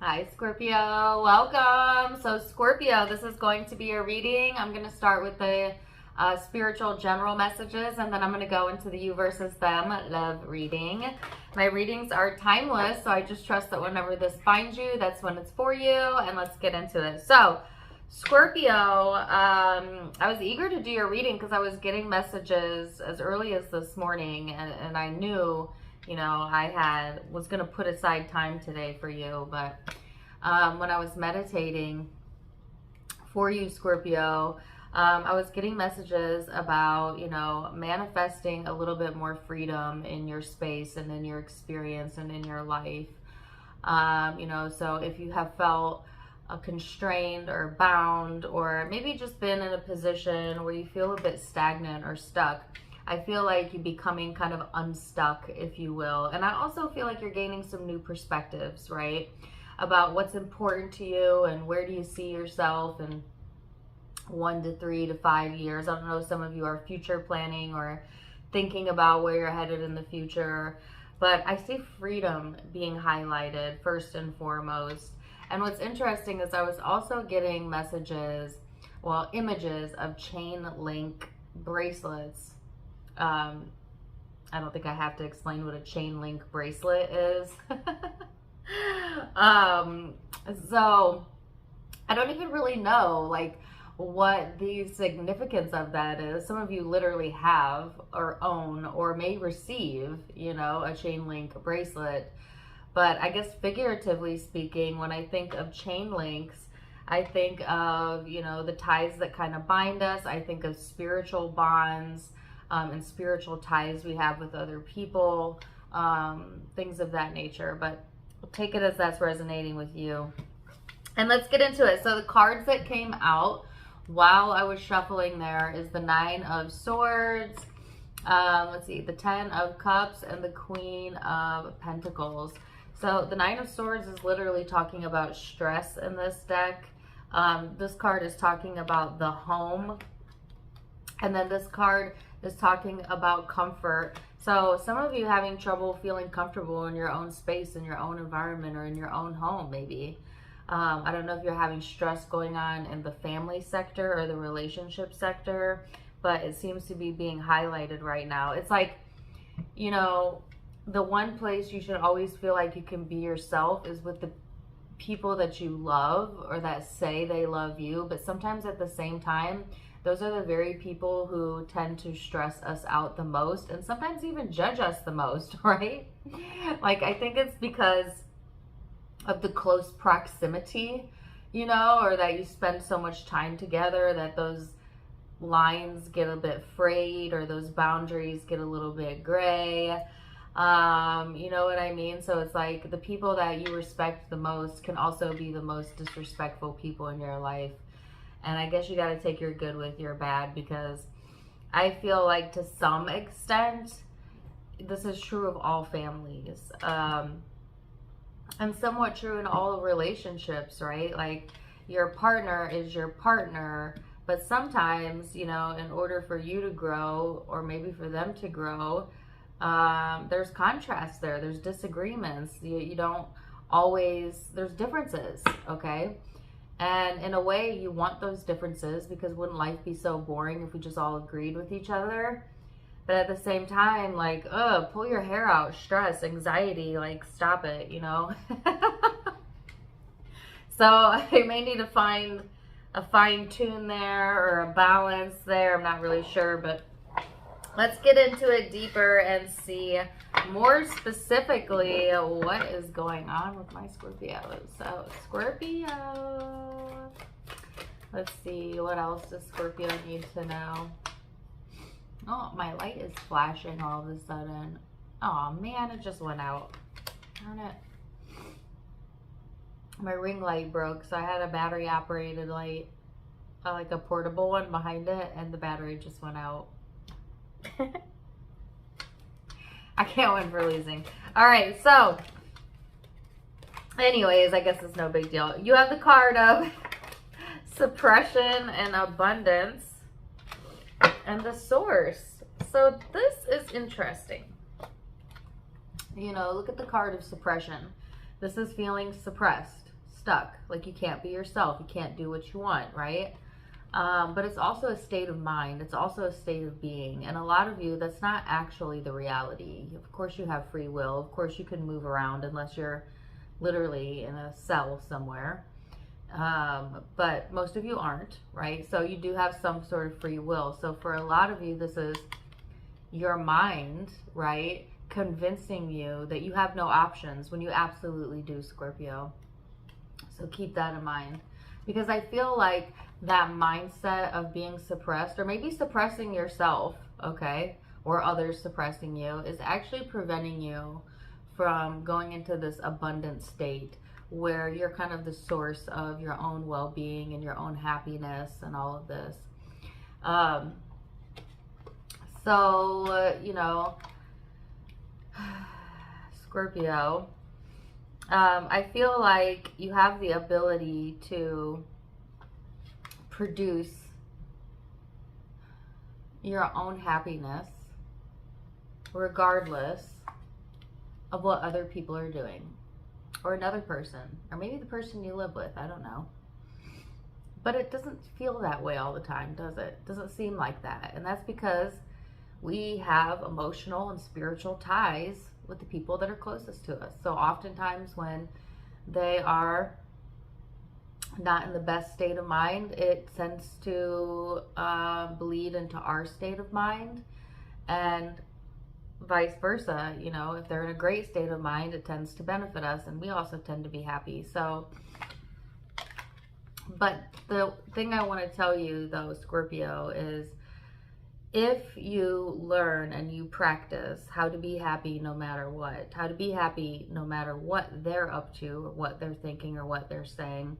Hi, Scorpio. Welcome. So, Scorpio, this is going to be your reading. I'm going to start with the spiritual general messages, and then I'm going to go into the you versus them love reading. My readings are timeless, so I just trust that whenever this finds you, that's when it's for you. And let's get into it. So, Scorpio, I was eager to do your reading because I was getting messages as early as this morning, and I knew I was gonna put aside time today for you, but when I was meditating for you, Scorpio, I was getting messages about manifesting a little bit more freedom in your space and in your experience and in your life. So if you have felt constrained or bound, or maybe just been in a position where you feel a bit stagnant or stuck, I feel like you're becoming kind of unstuck, if you will. And I also feel like you're gaining some new perspectives, right? About what's important to you and where do you see yourself in 1 to 3 to 5 years. I don't know, some of you are future planning or thinking about where you're headed in the future. But I see freedom being highlighted first and foremost. And what's interesting is I was also getting images of chain link bracelets. I don't think I have to explain what a chain link bracelet is. So I don't even really know what the significance of that is. Some of you literally have or own or may receive, a chain link bracelet. But I guess figuratively speaking, when I think of chain links, I think of, the ties that kind of bind us. I think of spiritual bonds and spiritual ties we have with other people, things of that nature. But take it as that's resonating with you. And let's get into it. So the cards that came out while I was shuffling there is the 9 of Swords, let's see, the 10 of Cups, and the Queen of Pentacles. So the 9 of Swords is literally talking about stress in this deck. This card is talking about the home. And then this card is talking about comfort. So some of you having trouble feeling comfortable in your own space, in your own environment, or in your own home, maybe. I don't know if you're having stress going on in the family sector or the relationship sector, but it seems to be being highlighted right now. It's like, the one place you should always feel like you can be yourself is with the people that you love or that say they love you. But sometimes at the same time, those are the very people who tend to stress us out the most and sometimes even judge us the most, right? I think it's because of the close proximity, or that you spend so much time together that those lines get a bit frayed or those boundaries get a little bit gray. You know what I mean? So it's like the people that you respect the most can also be the most disrespectful people in your life. And I guess you got to take your good with your bad, because I feel like to some extent, this is true of all families. And somewhat true in all relationships, right? Like your partner is your partner, but sometimes, in order for you to grow or maybe for them to grow, there's contrast there. There's disagreements. You don't always, there's differences, okay? And in a way, you want those differences, because wouldn't life be so boring if we just all agreed with each other? But at the same time, pull your hair out, stress, anxiety, stop it, So I may need to find a fine tune there or a balance there. I'm not really sure, but let's get into it deeper and see more specifically what is going on with my Scorpios. So Scorpio, let's see, what else does Scorpio need to know? Oh, my light is flashing all of a sudden. Oh man, it just went out. Darn it. My ring light broke, so I had a battery operated light, like a portable one behind it, and the battery just went out. I can't win for losing. All right, so anyways, I guess it's no big deal. You have the card of suppression and abundance and the source. So this is interesting. Look at the card of suppression. This is feeling suppressed, stuck, like you can't be yourself, you can't do what you want, right? But it's also a state of mind. It's also a state of being. And a lot of you, that's not actually the reality. Of course you have free will. Of course you can move around unless you're literally in a cell somewhere. But most of you aren't, right? So you do have some sort of free will. So for a lot of you, this is your mind, right, convincing you that you have no options when you absolutely do, Scorpio. So keep that in mind. Because I feel like that mindset of being suppressed, or maybe suppressing yourself, okay, or others suppressing you, is actually preventing you from going into this abundant state where you're kind of the source of your own well-being and your own happiness and all of this. You know, Scorpio, I feel like you have the ability to produce your own happiness regardless of what other people are doing, or another person, or maybe the person you live with, I don't know. But it doesn't feel that way all the time, does it? It doesn't seem like that. And that's because we have emotional and spiritual ties with the people that are closest to us. So oftentimes when they are not in the best state of mind, it tends to bleed into our state of mind, and vice versa. You know, if they're in a great state of mind, it tends to benefit us, and we also tend to be happy. So, but the thing I want to tell you though, Scorpio, is if you learn and you practice how to be happy no matter what, how to be happy no matter what they're up to, or what they're thinking, or what they're saying,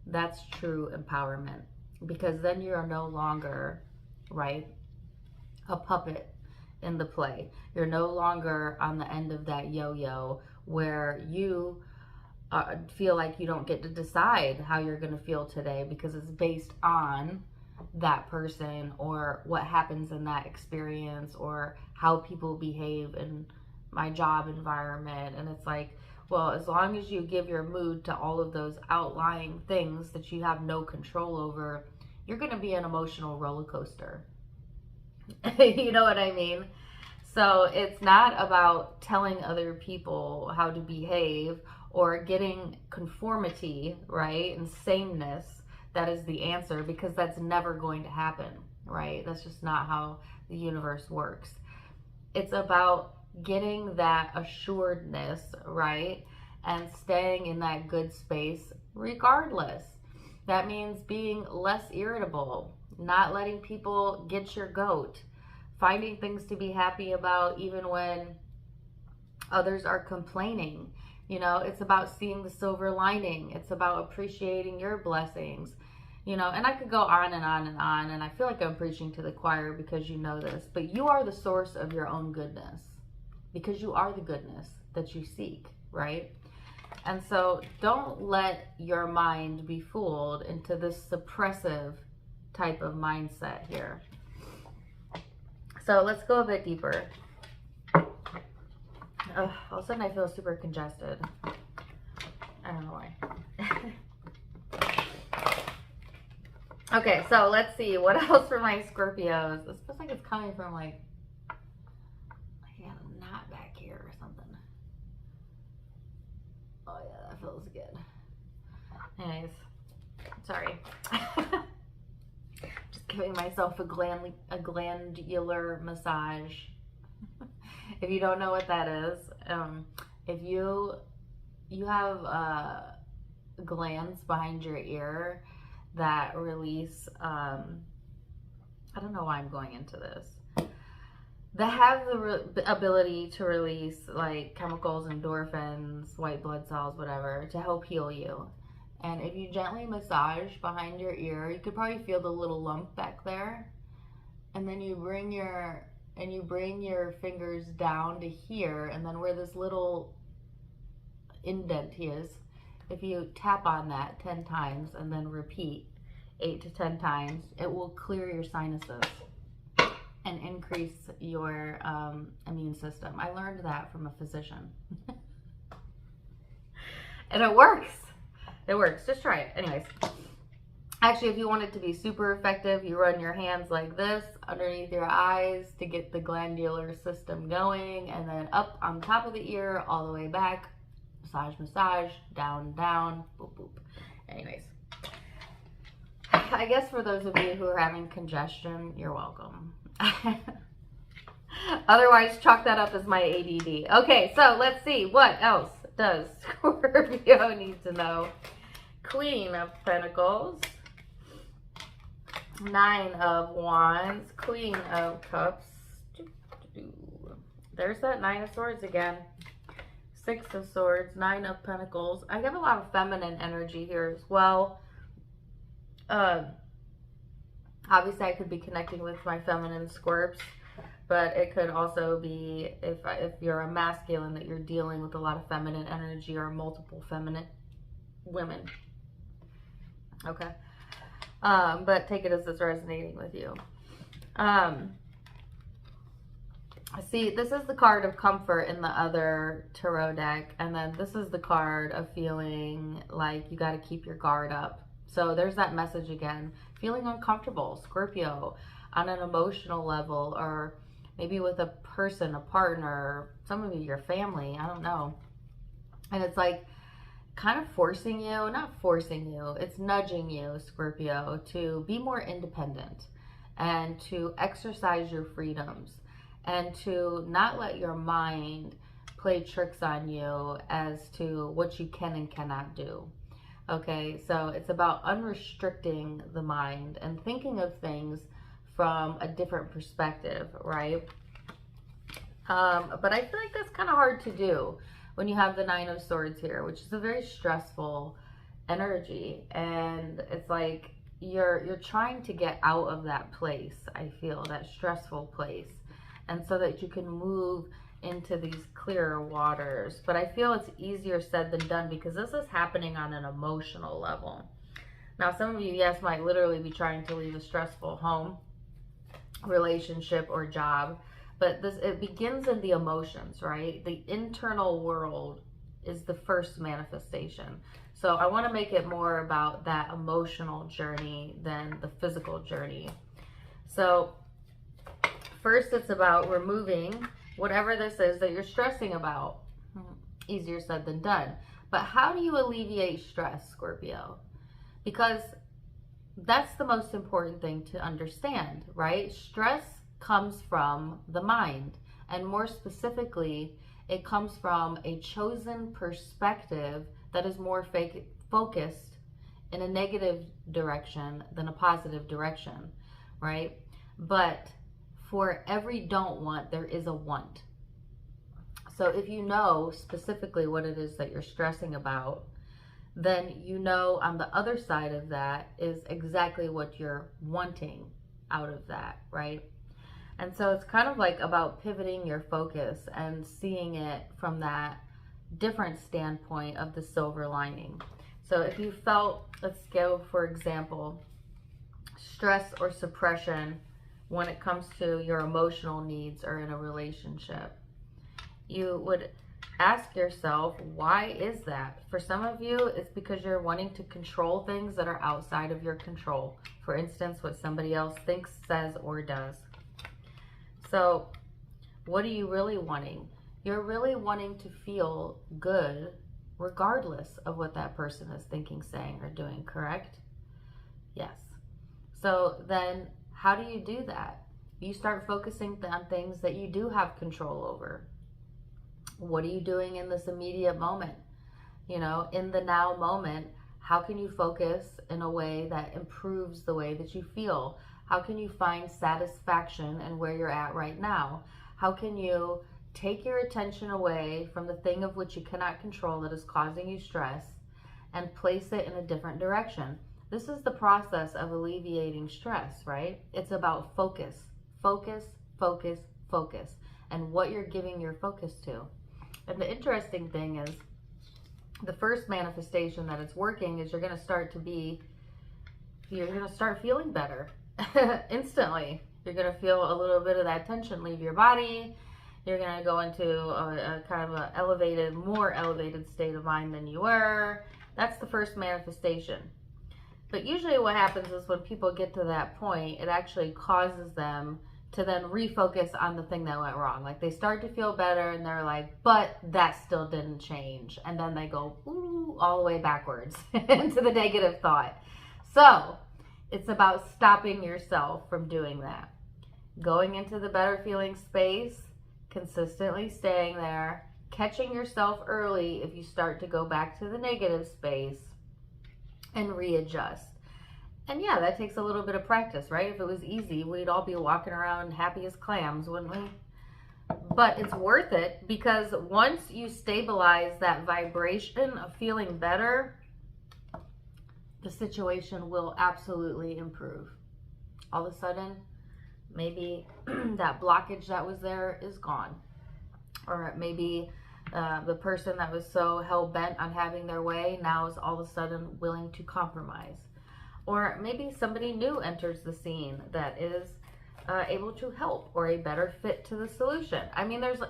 that's true empowerment. Because then you are no longer, right, a puppet in the play. You're no longer on the end of that yo-yo where you feel like you don't get to decide how you're going to feel today because it's based on that person or what happens in that experience or how people behave in my job environment. And it's like, well, as long as you give your mood to all of those outlying things that you have no control over, you're going to be an emotional roller coaster. You know what I mean? So it's not about telling other people how to behave or getting conformity, right, and sameness that is the answer, because that's never going to happen, right? That's just not how the universe works. It's about getting that assuredness, right, and staying in that good space regardless. That means being less irritable, not letting people get your goat, finding things to be happy about even when others are complaining. You know, it's about seeing the silver lining. It's about appreciating your blessings. You know, and I could go on and on and on, and I feel like I'm preaching to the choir because you know this, but you are the source of your own goodness, because you are the goodness that you seek, right? And so don't let your mind be fooled into this suppressive type of mindset here. So let's go a bit deeper. All of a sudden I feel super congested. I don't know why. Okay, so let's see. What else for my Scorpios? This feels like it's coming from like a knot back here or something. Oh yeah, that feels good. Anyways, sorry. Just giving myself a glandular massage. If you don't know what that is, if you have glands behind your ear that release, I don't know why I'm going into this, that have the ability to release like chemicals, endorphins, white blood cells, whatever, to help heal you. And if you gently massage behind your ear, you could probably feel the little lump back there. And then you bring your fingers down to here, and then where this little indent is, if you tap on that 10 times and then repeat 8 to 10 times, it will clear your sinuses and increase your immune system. I learned that from a physician. And it works. It works. Just try it. Anyways. Actually, if you want it to be super effective, you run your hands like this underneath your eyes to get the glandular system going, and then up on top of the ear, all the way back. Massage, massage, down, down, boop, boop. Anyways. I guess for those of you who are having congestion, you're welcome. Otherwise, chalk that up as my ADD. Okay, so let's see. What else does Scorpio need to know? Queen of Pentacles. 9 of Wands. Queen of Cups. There's that 9 of Swords again. 6 of Swords. 9 of Pentacles. I have a lot of feminine energy here as well. Obviously, I could be connecting with my feminine Scorps, but it could also be if you're a masculine that you're dealing with a lot of feminine energy or multiple feminine women. Okay. But take it as it's resonating with you. See, this is the card of comfort in the other tarot deck, and then this is the card of feeling like you got to keep your guard up. So there's that message again. Feeling uncomfortable, Scorpio, on an emotional level, or maybe with a person, a partner, some of you, your family, I don't know. And it's like kind of forcing you, not forcing you, it's nudging you, Scorpio, to be more independent and to exercise your freedoms and to not let your mind play tricks on you as to what you can and cannot do. Okay, so it's about unrestricting the mind and thinking of things from a different perspective, right? But I feel like that's kind of hard to do when you have the 9 of Swords here, which is a very stressful energy. And it's like you're trying to get out of that place, I feel, that stressful place. And so that you can move into these clearer waters. But I feel it's easier said than done because this is happening on an emotional level. Now, some of you, yes, might literally be trying to leave a stressful home, relationship, or job. But it begins in the emotions, right? The internal world is the first manifestation. So I want to make it more about that emotional journey than the physical journey. So first, it's about removing whatever this is that you're stressing about. Easier said than done. But how do you alleviate stress, Scorpio? Because that's the most important thing to understand, right? Stress comes from the mind. And more specifically, it comes from a chosen perspective that is more focused in a negative direction than a positive direction, right? But for every don't want, there is a want. So if you know specifically what it is that you're stressing about, then you know on the other side of that is exactly what you're wanting out of that, right? And so it's kind of like about pivoting your focus and seeing it from that different standpoint of the silver lining. So if you felt, let's go for example, stress or suppression when it comes to your emotional needs or in a relationship, you would ask yourself, why is that? For some of you, it's because you're wanting to control things that are outside of your control. For instance, what somebody else thinks, says, or does. So what are you really wanting? You're really wanting to feel good regardless of what that person is thinking, saying, or doing, correct? Yes. So then how do you do that? You start focusing on things that you do have control over. What are you doing in this immediate moment? You know, in the now moment, how can you focus in a way that improves the way that you feel? How can you find satisfaction in where you're at right now? How can you take your attention away from the thing of which you cannot control that is causing you stress and place it in a different direction? This is the process of alleviating stress, right? It's about focus, focus, focus, focus, and what you're giving your focus to. And the interesting thing is, the first manifestation that it's working is you're going to start feeling better instantly. You're going to feel a little bit of that tension leave your body. You're going to go into a kind of a elevated, more elevated state of mind than you were. That's the first manifestation. But usually what happens is when people get to that point, it actually causes them to then refocus on the thing that went wrong. Like they start to feel better and they're like, but that still didn't change. And then they go ooh, all the way backwards into the negative thought. So it's about stopping yourself from doing that. Going into the better feeling space, consistently staying there, catching yourself early if you start to go back to the negative space, and readjust. And yeah, that takes a little bit of practice, right? If it was easy, we'd all be walking around happy as clams, wouldn't we? But it's worth it, because once you stabilize that vibration of feeling better, the situation will absolutely improve. All of a sudden, maybe that blockage that was there is gone. Or maybe the person that was so hell-bent on having their way now is all of a sudden willing to compromise. Or maybe somebody new enters the scene that is able to help or a better fit to the solution. I mean, there's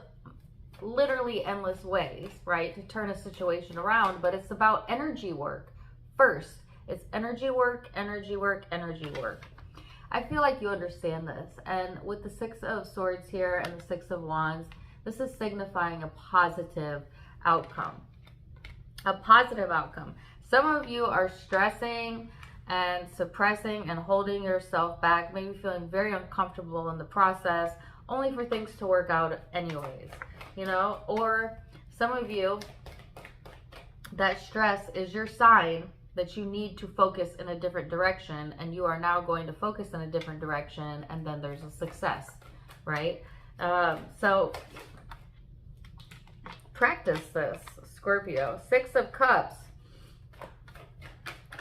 literally endless ways, right, to turn a situation around, but it's about energy work first. It's energy work, energy work, energy work. I feel like you understand this. And with the Six of Swords here and the Six of Wands, this is signifying a positive outcome. A positive outcome. Some of you are stressing and suppressing and holding yourself back, maybe feeling very uncomfortable in the process, only for things to work out anyways, you know? Or some of you, that stress is your sign that you need to focus in a different direction, and you are now going to focus in a different direction, and then there's a success, right? So practice this, Scorpio. Six of Cups.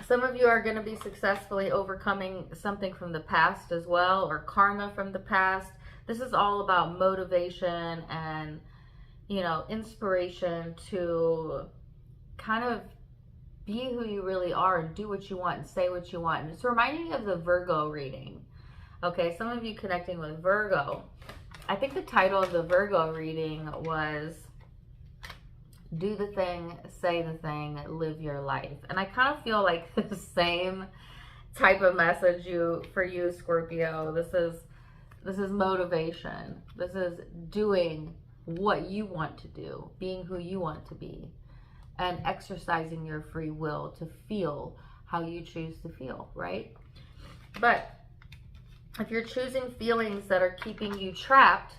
Some of you are going to be successfully overcoming something from the past as well, or karma from the past. This is all about motivation and, you know, inspiration to kind of be who you really are and do what you want and say what you want. And it's reminding me of the Virgo reading. Okay, some of you connecting with Virgo. I think the title of the Virgo reading was Do the Thing, Say the Thing, Live Your Life. And I kind of feel like the same type of message for you, Scorpio. This is motivation. This is doing what you want to do, being who you want to be, and exercising your free will to feel how you choose to feel, right? But if you're choosing feelings that are keeping you trapped,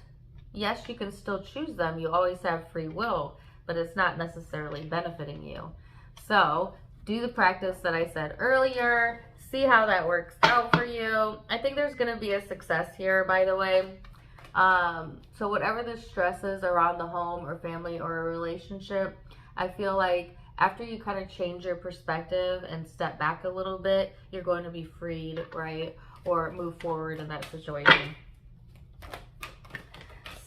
yes, you can still choose them. You always have free will, but it's not necessarily benefiting you. So do the practice that I said earlier. See how that works out for you. I think there's going to be a success here, by the way. So whatever the stress is around the home or family or a relationship, I feel like after you kind of change your perspective and step back a little bit, you're going to be freed, right? Or move forward in that situation.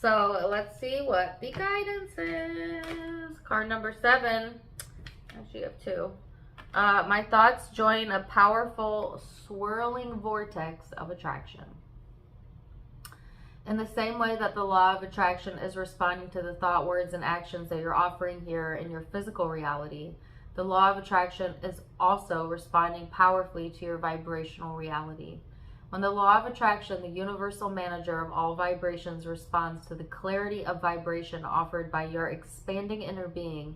So let's see what the guidance is. Card number 7. Actually, you have 2. My thoughts join a powerful swirling vortex of attraction. In the same way that the law of attraction is responding to the thought, words, and actions that you're offering here in your physical reality, the law of attraction is also responding powerfully to your vibrational reality. When the law of attraction, the universal manager of all vibrations, responds to the clarity of vibration offered by your expanding inner being,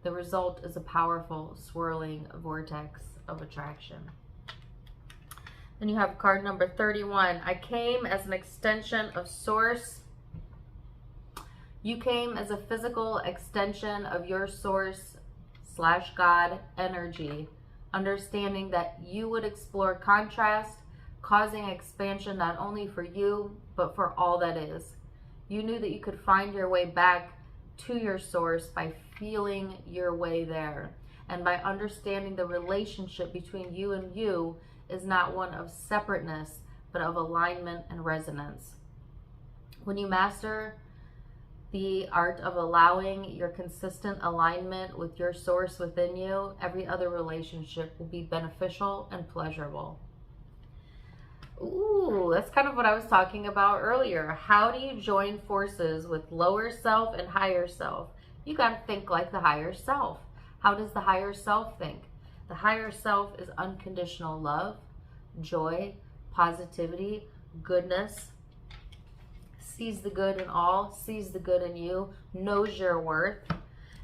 the result is a powerful swirling vortex of attraction. Then you have card number 31. I came as an extension of Source. You came as a physical extension of your Source / God energy, understanding that you would explore contrast, causing expansion not only for you, but for all that is. You knew that you could find your way back to your Source by feeling your way there, and by understanding the relationship between you and you is not one of separateness, but of alignment and resonance. When you master the art of allowing your consistent alignment with your Source within you, every other relationship will be beneficial and pleasurable. Ooh, that's kind of what I was talking about earlier. How do you join forces with lower self and higher self? You got to think like the higher self. How does the higher self think? The higher self is unconditional love, joy, positivity, goodness, sees the good in all, sees the good in you, knows your worth.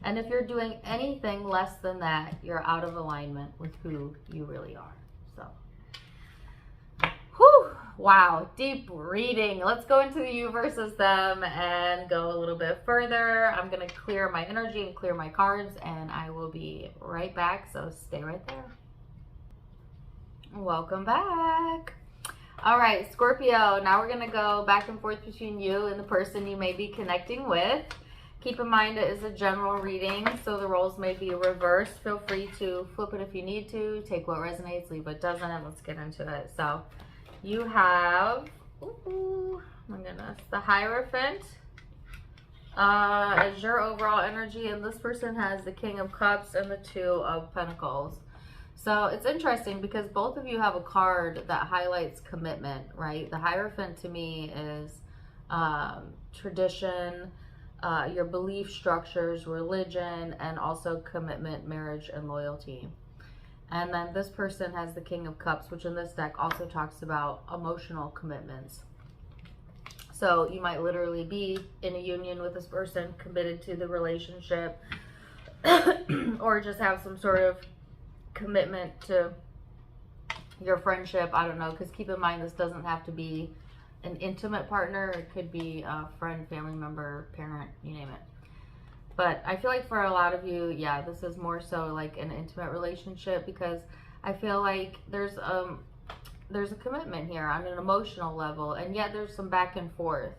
And if you're doing anything less than that, you're out of alignment with who you really are. So, whew, wow, deep reading. Let's go into the you versus them and go a little bit further. I'm going to clear my energy and clear my cards, and I will be right back. So stay right there. Welcome back. All right, Scorpio, now we're going to go back and forth between you and the person you may be connecting with. Keep in mind it is a general reading, so the roles may be reversed. Feel free to flip it if you need to. Take what resonates, leave what doesn't. Let's get into it. So you have, ooh, my goodness, the Hierophant as your overall energy, and this person has the King of Cups and the Two of Pentacles. So it's interesting because both of you have a card that highlights commitment, right? The Hierophant to me is tradition, your belief structures, religion, and also commitment, marriage, and loyalty. And then this person has the King of Cups, which in this deck also talks about emotional commitments. So you might literally be in a union with this person, committed to the relationship, or just have some sort of commitment to your friendship. I don't know, because keep in mind this doesn't have to be an intimate partner. It could be a friend, family member, parent, you name it. But I feel like for a lot of you, yeah, this is more so like an intimate relationship, because I feel like there's a commitment here on an emotional level, and yet there's some back and forth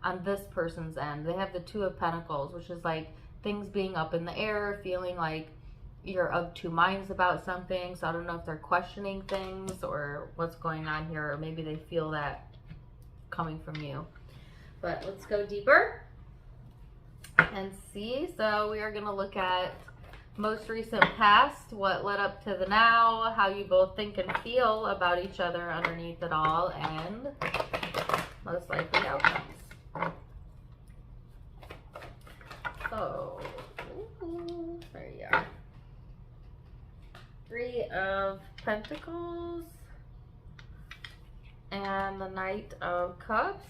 on this person's end. They have the Two of Pentacles, which is like things being up in the air, feeling like you're of two minds about something. So I don't know if they're questioning things or what's going on here, or maybe they feel that coming from you. But let's go deeper and see. So we are going to look at most recent past, what led up to the now, how you both think and feel about each other underneath it all, and most likely outcomes. So, there you are. Three of Pentacles and the Knight of Cups,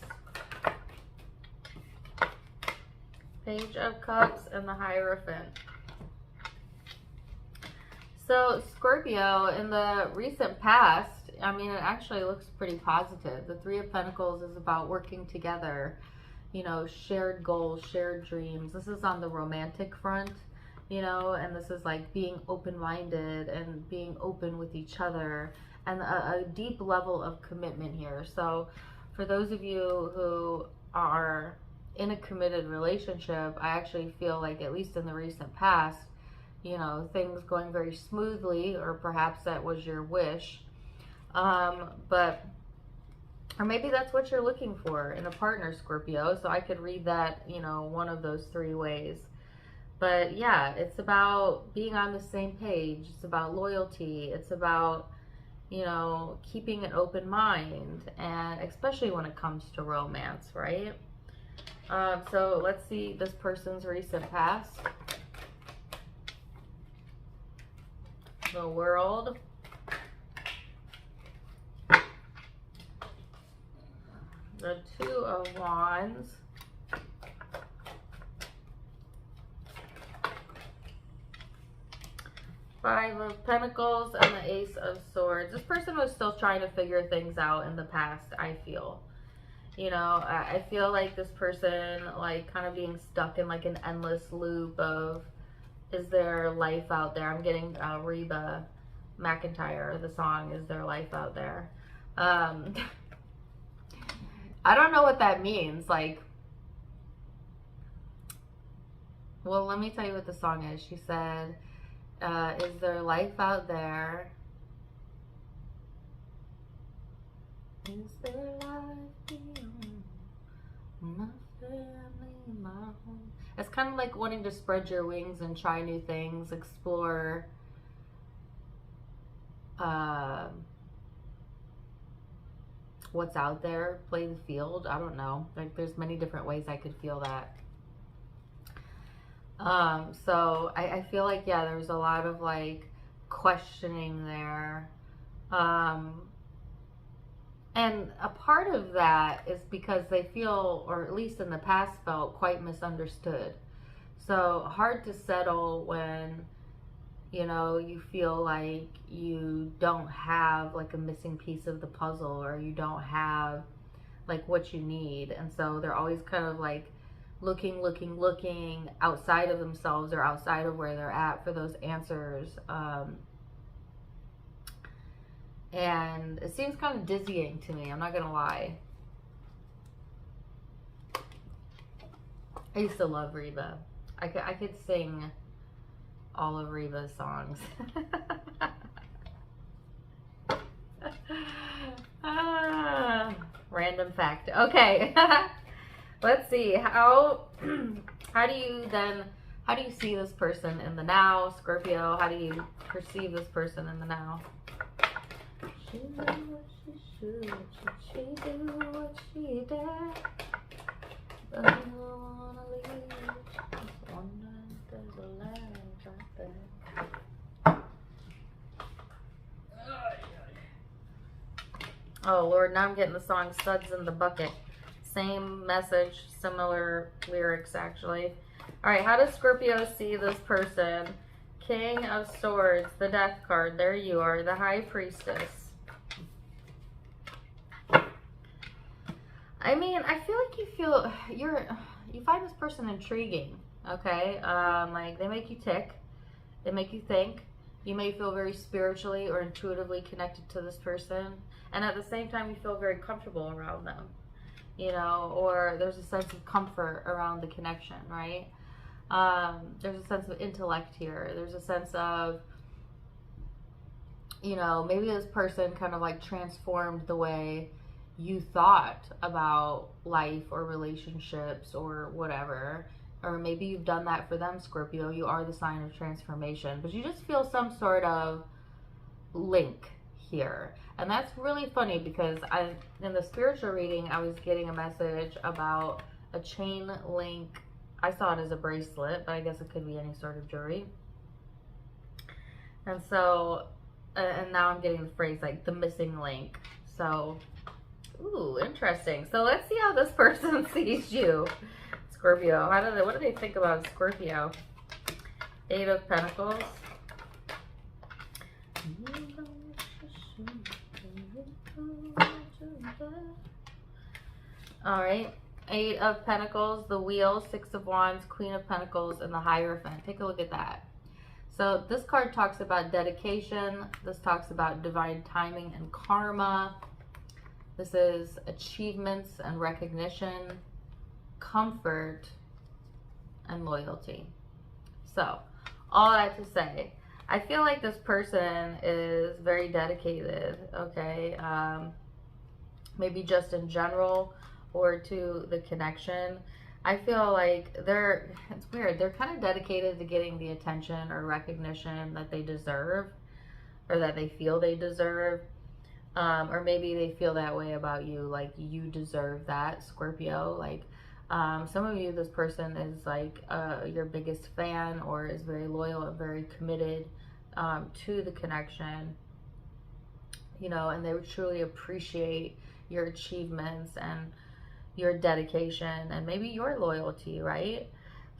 Page of Cups, and the Hierophant. So Scorpio, in the recent past, I mean, it actually looks pretty positive. The Three of Pentacles is about working together, you know, shared goals, shared dreams. This is on the romantic front, you know, and this is like being open-minded and being open with each other, and a deep level of commitment here. So for those of you who are in a committed relationship, I actually feel like, at least in the recent past, you know, things going very smoothly, or perhaps that was your wish. But, or maybe that's what you're looking for in a partner, Scorpio. So I could read that, you know, one of those three ways. But yeah, it's about being on the same page. It's about loyalty. It's about, you know, keeping an open mind, and especially when it comes to romance, right? So let's see this person's recent past. The World. The Two of Wands. Five of Pentacles and the Ace of Swords. This person was still trying to figure things out in the past, I feel. You know, I feel like this person, like, kind of being stuck in like an endless loop of, is there life out there? I'm getting Reba McEntire, the song Is There Life Out There? I don't know what that means. Like, well, let me tell you what the song is. She said, is there life out there? Is there life beyond my family, my home? It's kind of like wanting to spread your wings and try new things, explore, what's out there, play the field. I don't know. Like, there's many different ways I could feel that. So I feel like, yeah, there's a lot of like questioning there. And a part of that is because they feel, or at least in the past felt, quite misunderstood. So hard to settle when, you know, you feel like you don't have like a missing piece of the puzzle, or you don't have like what you need. And so they're always kind of like looking outside of themselves or outside of where they're at for those answers. And it seems kind of dizzying to me, I'm not gonna lie. I used to love Reba. I could sing all of Reba's songs. Random fact. Okay. Let's see. How do you see this person in the now, Scorpio? How do you perceive this person in the now? She knew what she should. She do what she did. But I don't wanna leave. Just wondering if there's a land out there. Oh Lord, now I'm getting the song Suds in the Bucket. Same message, similar lyrics actually. All right, how does Scorpio see this person? King of Swords, the Death card. There you are, the High Priestess. I mean, I feel like you find this person intriguing, okay? Like, they make you tick. They make you think. You may feel very spiritually or intuitively connected to this person. And at the same time, you feel very comfortable around them, you know? Or there's a sense of comfort around the connection, right? There's a sense of intellect here. There's a sense of, you know, maybe this person kind of like transformed the way you thought about life or relationships or whatever. Or maybe you've done that for them, Scorpio. You are the sign of transformation, but you just feel some sort of link here. And that's really funny because in the spiritual reading, I was getting a message about a chain link. I saw it as a bracelet, but I guess it could be any sort of jewelry. And so, and now I'm getting the phrase like the missing link. So, ooh, interesting. So let's see how this person sees you, Scorpio. What do they think about Scorpio? 8 of Pentacles. All right. 8 of Pentacles, the Wheel, 6 of Wands, Queen of Pentacles, and the Hierophant. Take a look at that. So this card talks about dedication. This talks about divine timing and karma. This is achievements and recognition, comfort, and loyalty. So, all that to say, I feel like this person is very dedicated, okay? Maybe just in general or to the connection. I feel like it's weird, they're kind of dedicated to getting the attention or recognition that they deserve, or that they feel they deserve. Or maybe they feel that way about you, like you deserve that, Scorpio. Like, some of you, this person is like your biggest fan, or is very loyal and very committed to the connection, you know, and they would truly appreciate your achievements and your dedication and maybe your loyalty, right?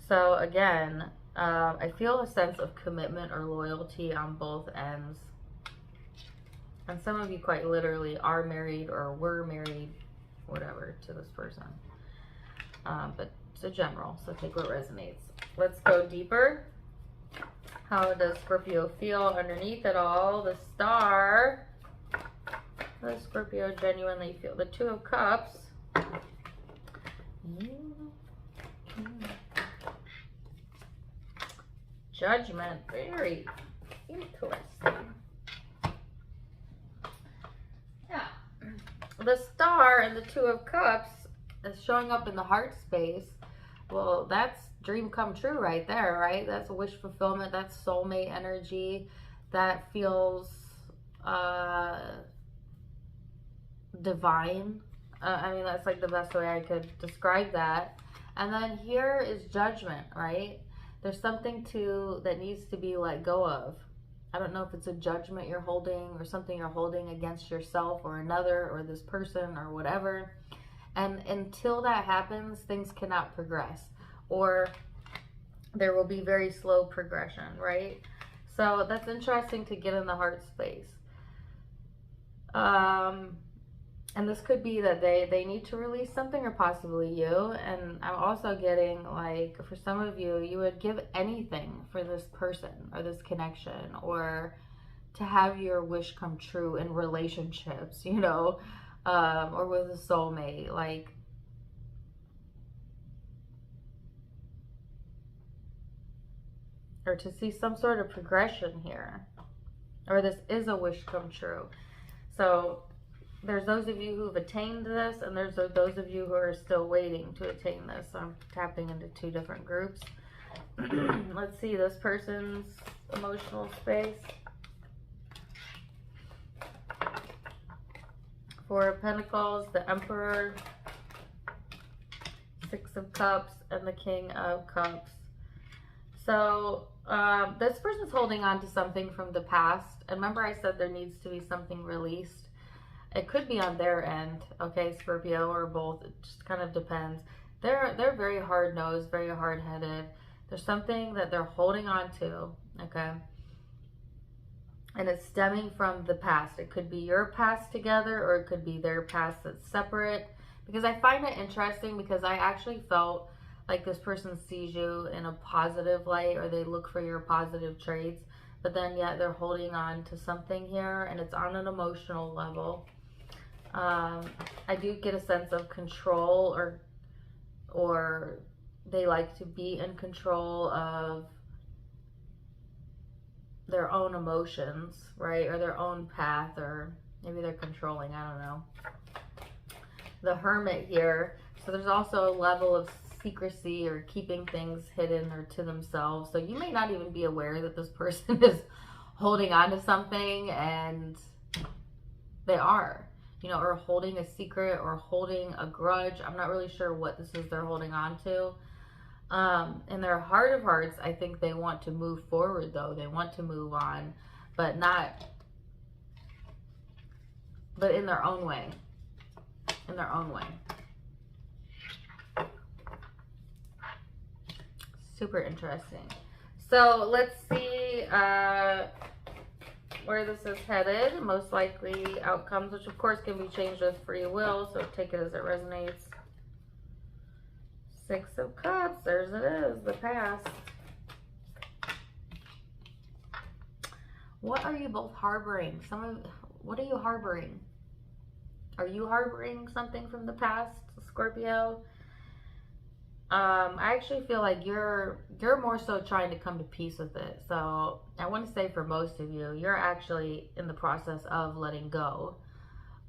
So again, I feel a sense of commitment or loyalty on both ends. And some of you quite literally are married or were married, whatever, to this person. But it's a general, so take what resonates. Let's go deeper. How does Scorpio feel underneath it all? The Star. How does Scorpio genuinely feel? The 2 of Cups. Judgment. Very interesting. Yeah. The Star and the 2 of Cups is showing up in the heart space. Well, that's dream come true right there, right? That's a wish fulfillment. That's soulmate energy. That feels divine. I mean, that's like the best way I could describe that. And then here is judgment, right? There's something that needs to be let go of. I don't know if it's a judgment you're holding or something you're holding against yourself or another or this person or whatever. And until that happens, things cannot progress, or there will be very slow progression, right? So that's interesting to get in the heart space. And this could be that they need to release something, or possibly you. And I'm also getting, like, for some of you, you would give anything for this person or this connection, or to have your wish come true in relationships, you know, or with a soulmate, like, or to see some sort of progression here, or this is a wish come true. So there's those of you who've attained this, and there's those of you who are still waiting to attain this. So I'm tapping into two different groups. Let's see this person's emotional space. Four of Pentacles, the Emperor, Six of Cups, and the King of Cups. So this person's holding on to something from the past. And remember I said there needs to be something released. It could be on their end, okay, Scorpio, or both. It just kind of depends. They're very hard-nosed, very hard-headed. There's something that they're holding on to, okay? And it's stemming from the past. It could be your past together, or it could be their past that's separate. Because I find it interesting, because I actually felt like this person sees you in a positive light, or they look for your positive traits, but then yet they're holding on to something here, and it's on an emotional level. I do get a sense of control, or they like to be in control of their own emotions, right? Or their own path, or maybe they're controlling, I don't know. The Hermit here. So there's also a level of secrecy, or keeping things hidden or to themselves. So you may not even be aware that this person is holding on to something, and they are, you know, or holding a secret, or holding a grudge. I'm not really sure what this is they're holding on to. In their heart of hearts, I think they want to move forward, though. They want to move on, but in their own way. In their own way. Super interesting. So let's see where this is headed. Most likely outcomes, which of course can be changed with free will, so take it as it resonates. Six of Cups, there's it is, the past. What are you both harboring? What are you harboring? Are you harboring something from the past, Scorpio? I actually feel like you're more so trying to come to peace with it. So I want to say, for most of you, you're actually in the process of letting go,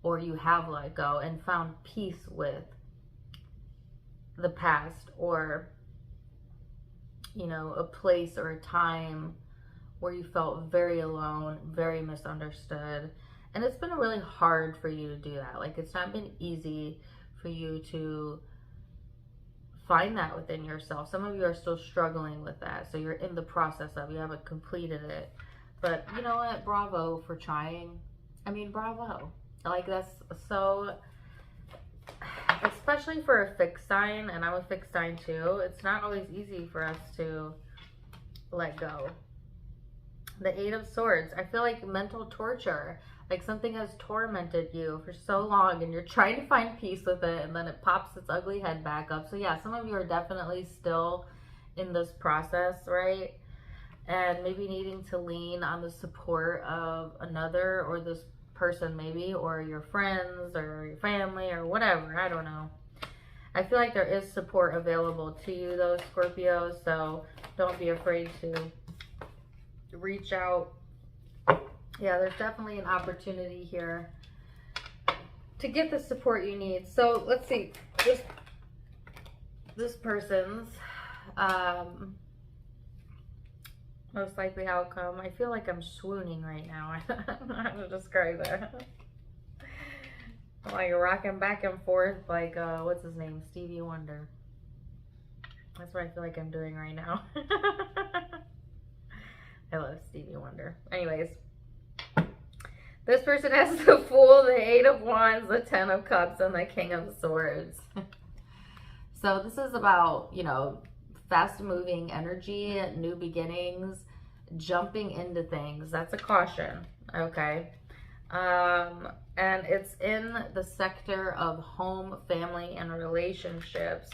or you have let go and found peace with the past, or, you know, a place or a time where you felt very alone, very misunderstood. And it's been really hard for you to do that. Like, it's not been easy for you to find that within yourself. Some of you are still struggling with that. So you're in the process of, you haven't completed it. But you know what? Bravo for trying. I mean, bravo. Like, that's so, especially for a fixed sign, and I'm a fixed sign too, it's not always easy for us to let go. The Eight of Swords. I feel like mental torture. Like, something has tormented you for so long, and you're trying to find peace with it, and then it pops its ugly head back up. So yeah, some of you are definitely still in this process, right? And maybe needing to lean on the support of another, or this person maybe, or your friends, or your family, or whatever. I don't know. I feel like there is support available to you, though, Scorpio. So don't be afraid to reach out. Yeah, there's definitely an opportunity here to get the support you need. So let's see, this person's most likely outcome. I feel like I'm swooning right now. I don't know how to describe that. Like rocking back and forth like, what's his name? Stevie Wonder. That's what I feel like I'm doing right now. I love Stevie Wonder. Anyways. This person has the Fool, the Eight of Wands, the Ten of Cups, and the King of Swords. So this is about, you know, fast-moving energy, new beginnings, jumping into things. That's a caution, okay? And it's in the sector of home, family, and relationships.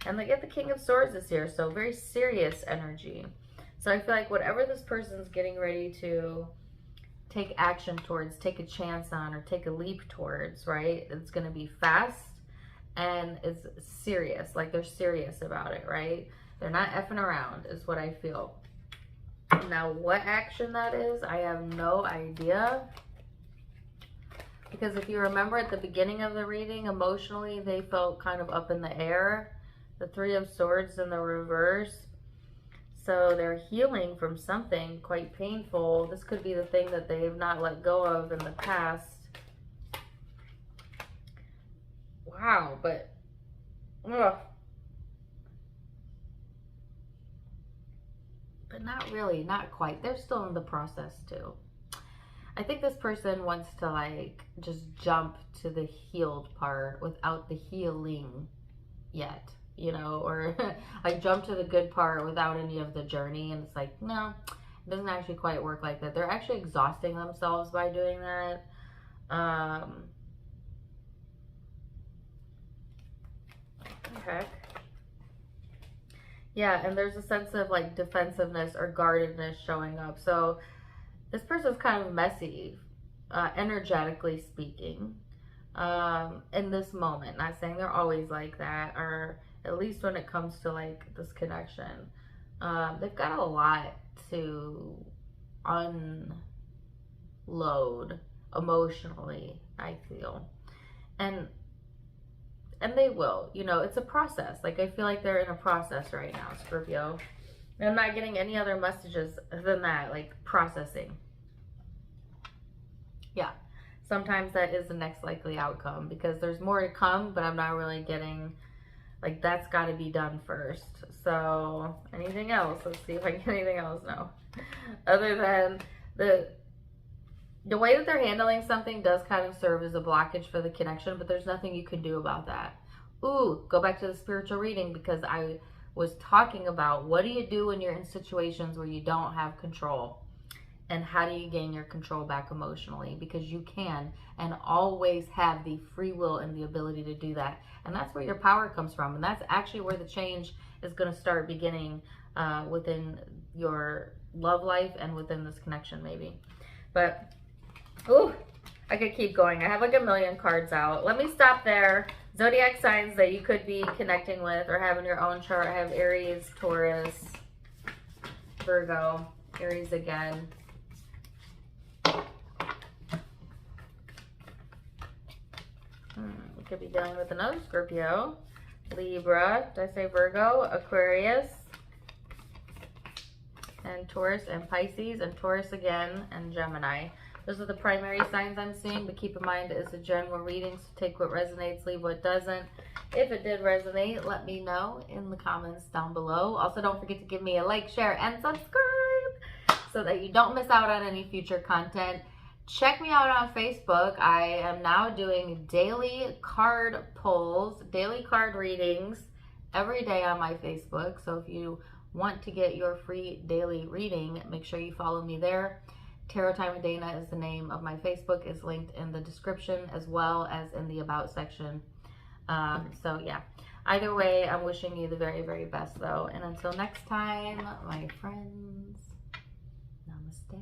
And they get the King of Swords is here, so very serious energy. So I feel like whatever this person's getting ready to take action towards, take a chance on, or take a leap towards, right? It's going to be fast and it's serious. Like they're serious about it, right? They're not effing around is what I feel. Now, what action that is, I have no idea. Because if you remember at the beginning of the reading, emotionally, they felt kind of up in the air. The Three of Swords in the reverse. So they're healing from something quite painful. This could be the thing that they have not let go of in the past. Wow, but ugh. But not really, not quite. They're still in the process too. I think this person wants to like just jump to the healed part without the healing yet. You know, or like jump to the good part without any of the journey. And it's like, no, it doesn't actually quite work like that. They're actually exhausting themselves by doing that. Okay. Yeah, and there's a sense of like defensiveness or guardedness showing up. So this person's kind of messy, energetically speaking, in this moment. Not saying they're always like that, or at least when it comes to like this connection. They've got a lot to unload emotionally, I feel. And they will, you know, it's a process. Like I feel like they're in a process right now, Scorpio. And I'm not getting any other messages than that, like processing. Yeah. Sometimes that is the next likely outcome because there's more to come, but I'm not really getting, like, that's got to be done first. So anything else? Let's see if I get anything else. No. Other than the way that they're handling something does kind of serve as a blockage for the connection, but there's nothing you can do about that. Ooh, go back to the spiritual reading because I was talking about what do you do when you're in situations where you don't have control, and how do you gain your control back emotionally, because you can and always have the free will and the ability to do that. And that's where your power comes from, and that's actually where the change is going to start beginning within your love life and within this connection maybe. But ooh, I could keep going. I have like a million cards out. Let me stop there. Zodiac signs that you could be connecting with or have in your own chart. I have Aries, Taurus, Virgo, Aries again. We could be dealing with another Scorpio, Libra, did I say Virgo, Aquarius, and Taurus and Pisces, and Taurus again, and Gemini. Those are the primary signs I'm seeing, but keep in mind it's a general reading, so take what resonates, leave what doesn't. If it did resonate, let me know in the comments down below. Also, don't forget to give me a like, share, and subscribe so that you don't miss out on any future content. Check me out on Facebook. I am now doing daily card pulls, daily card readings every day on my Facebook. So if you want to get your free daily reading, make sure you follow me there. Tarot Time with Dana is the name of my Facebook. It's linked in the description as well as in the About section. So yeah, either way, I'm wishing you the very, very best though. And until next time, my friends, namaste.